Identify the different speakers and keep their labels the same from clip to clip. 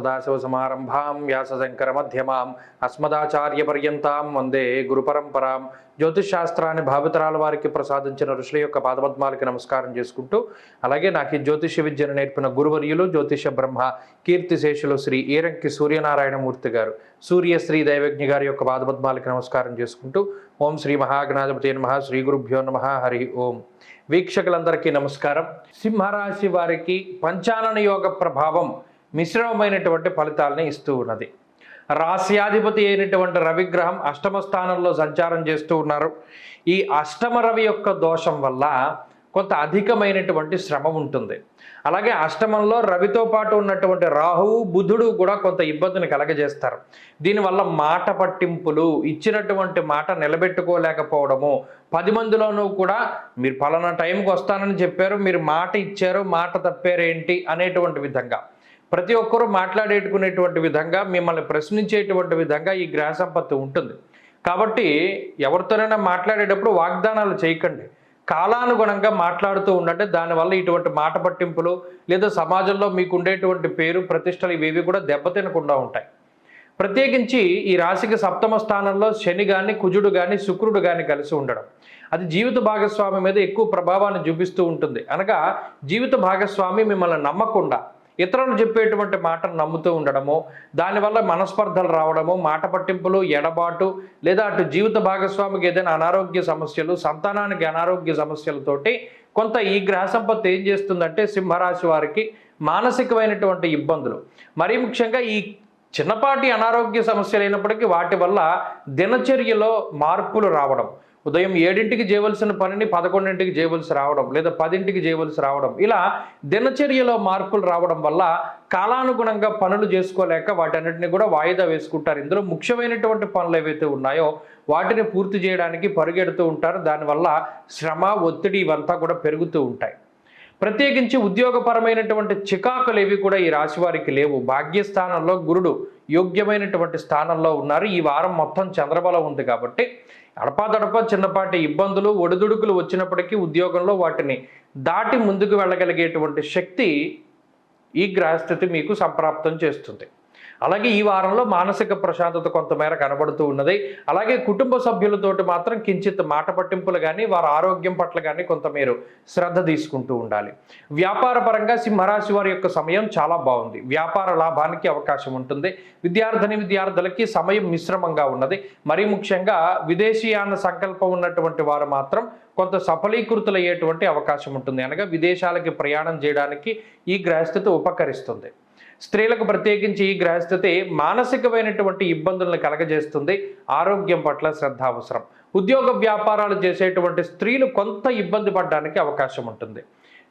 Speaker 1: సదాశివసమారంభాం వ్యాసశంకర మధ్యమాం అస్మదాచార్యపర్యంతాం వందే గురుపరంపరాం. జ్యోతిషాస్త్రాన్ని భావితరాల వారికి ప్రసాదించిన ఋషుల యొక్క పాదపద్మాలకి నమస్కారం చేసుకుంటూ, అలాగే నాకు ఈ జ్యోతిష విద్యను నేర్పిన గురువర్యులు జ్యోతిష బ్రహ్మ కీర్తిశేషులు శ్రీ ఈరంకి సూర్యనారాయణమూర్తి గారు, సూర్యశ్రీ దైవజ్ఞ గారి యొక్క పాదపద్మాలకి నమస్కారం చేసుకుంటూ, ఓం శ్రీ మహాగణాధిపతి నమః, శ్రీ గురుభ్యో నమః, హరి ఓం. వీక్షకులందరికీ నమస్కారం. సింహరాశి వారికి పంచానన యోగ ప్రభావం మిశ్రమమైనటువంటి ఫలితాలని ఇస్తూ ఉన్నది. రాశ్యాధిపతి అయినటువంటి రవిగ్రహం అష్టమ స్థానంలో సంచారం చేస్తూ ఉన్నారు. ఈ అష్టమ రవి యొక్క దోషం వల్ల కొంత అధికమైనటువంటి శ్రమ ఉంటుంది. అలాగే అష్టమంలో రవితో పాటు ఉన్నటువంటి రాహువు బుధుడు కూడా కొంత ఇబ్బందిని కలగజేస్తారు. దీనివల్ల మాట పట్టింపులు, ఇచ్చినటువంటి మాట నిలబెట్టుకోలేకపోవడము, 10 మందిలోనూ కూడా మీరు పలానా టైంకి వస్తానని చెప్పారు, మీరు మాట ఇచ్చారు, మాట తప్పారేంటి అనేటువంటి విధంగా ప్రతి ఒక్కరూ మాట్లాడేటుకునేటువంటి విధంగా, మిమ్మల్ని ప్రశ్నించేటువంటి విధంగా ఈ గ్రహ సంపత్తి ఉంటుంది. కాబట్టి ఎవరితోనైనా మాట్లాడేటప్పుడు వాగ్దానాలు చేయకండి, కాలానుగుణంగా మాట్లాడుతూ ఉండండి. దానివల్ల ఇటువంటి మాట పట్టింపులు లేదా సమాజంలో మీకు ఉండేటువంటి పేరు ప్రతిష్టలు ఇవేవి కూడా దెబ్బతినకుండా ఉంటాయి. ప్రత్యేకించి ఈ రాశికి సప్తమ స్థానంలో శని కానీ, కుజుడు కానీ, శుక్రుడు కానీ కలిసి ఉండడం, అది జీవిత భాగస్వామి మీద ఎక్కువ ప్రభావాన్ని చూపిస్తూ ఉంటుంది. అనగా జీవిత భాగస్వామి మిమ్మల్ని నమ్మకుండా ఇతరులు చెప్పేటువంటి మాటను నమ్ముతూ ఉండడము, దానివల్ల మనస్పర్ధలు రావడము, మాట పట్టింపులు, ఎడబాటు, లేదా అటు జీవిత భాగస్వామికి ఏదైనా అనారోగ్య సమస్యలు, సంతానానికి అనారోగ్య సమస్యలతోటి కొంత ఈ గ్రహ సంపత్తి ఏం చేస్తుందంటే సింహరాశి వారికి మానసికమైనటువంటి ఇబ్బందులు, మరీ ముఖ్యంగా ఈ చిన్నపాటి అనారోగ్య సమస్యలు అయినప్పటికీ వాటి వల్ల దినచర్యలో మార్పులు రావడం, ఉదయం 7ంటికి చేయవలసిన పనిని 11ంటికి చేయవలసి రావడం, లేదా 10ంటికి చేయవలసి రావడం, ఇలా దినచర్యలో మార్పులు రావడం వల్ల కాలానుగుణంగా పనులు చేసుకోలేక వాటన్నిటిని కూడా వాయిదా వేసుకుంటారు. ఇందులో ముఖ్యమైనటువంటి పనులు ఏవైతే ఉన్నాయో వాటిని పూర్తి చేయడానికి పరుగెడుతూ ఉంటారు. దానివల్ల శ్రమ, ఒత్తిడి ఇవంతా కూడా పెరుగుతూ ఉంటాయి. ప్రత్యేకించి ఉద్యోగపరమైనటువంటి చికాకులు ఏవి కూడా ఈ రాశి వారికి లేవు. భాగ్యస్థానంలో గురుడు యోగ్యమైనటువంటి స్థానంలో ఉన్నారు. ఈ వారం మొత్తం చంద్రబలం ఉంది కాబట్టి అడపాదడప చిన్నపాటి ఇబ్బందులు, ఒడిదుడుకులు వచ్చినప్పటికీ ఉద్యోగంలో వాటిని దాటి ముందుకు వెళ్ళగలిగేటువంటి శక్తి ఈ గ్రహస్థితి మీకు సంప్రాప్తం చేస్తుంది. అలాగే ఈ వారంలో మానసిక ప్రశాంతత కొంతమేర కనబడుతూ ఉన్నది. అలాగే కుటుంబ సభ్యులతోటి మాత్రం కించిత్ మాట పట్టింపులు కానీ, వారి ఆరోగ్యం పట్ల కానీ కొంత మీరు శ్రద్ధ తీసుకుంటూ ఉండాలి. వ్యాపార పరంగా సింహరాశి వారి యొక్క సమయం చాలా బాగుంది. వ్యాపార లాభానికి అవకాశం ఉంటుంది. విద్యార్థులకి సమయం మిశ్రమంగా ఉన్నది. మరీ ముఖ్యంగా విదేశీయాన సంకల్పం ఉన్నటువంటి వారు మాత్రం కొంత సఫలీకృతులయ్యేటువంటి అవకాశం ఉంటుంది. అనగా విదేశాలకి ప్రయాణం చేయడానికి ఈ గ్రహస్థితి ఉపకరిస్తుంది. స్త్రీలకు ప్రత్యేకించి ఈ గ్రహస్థితి మానసికమైనటువంటి ఇబ్బందులను కలగజేస్తుంది. ఆరోగ్యం పట్ల శ్రద్ధ అవసరం. ఉద్యోగ వ్యాపారాలు చేసేటువంటి స్త్రీలు కొంత ఇబ్బంది పడడానికి అవకాశం ఉంటుంది.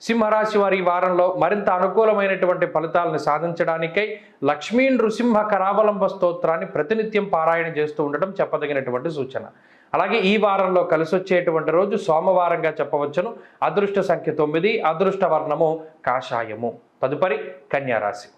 Speaker 1: సింహరాశి వారి ఈ వారంలో మరింత అనుకూలమైనటువంటి ఫలితాలను సాధించడానికై లక్ష్మీ నృసింహ కరావలంబ స్తోత్రాన్ని ప్రతినిత్యం పారాయణ చేస్తూ ఉండటం చెప్పదగినటువంటి సూచన. అలాగే ఈ వారంలో కలిసి వచ్చేటువంటి రోజు సోమవారంగా చెప్పవచ్చును. అదృష్ట సంఖ్య 9, అదృష్ట వర్ణము కాషాయము. తదుపరి కన్యారాశి.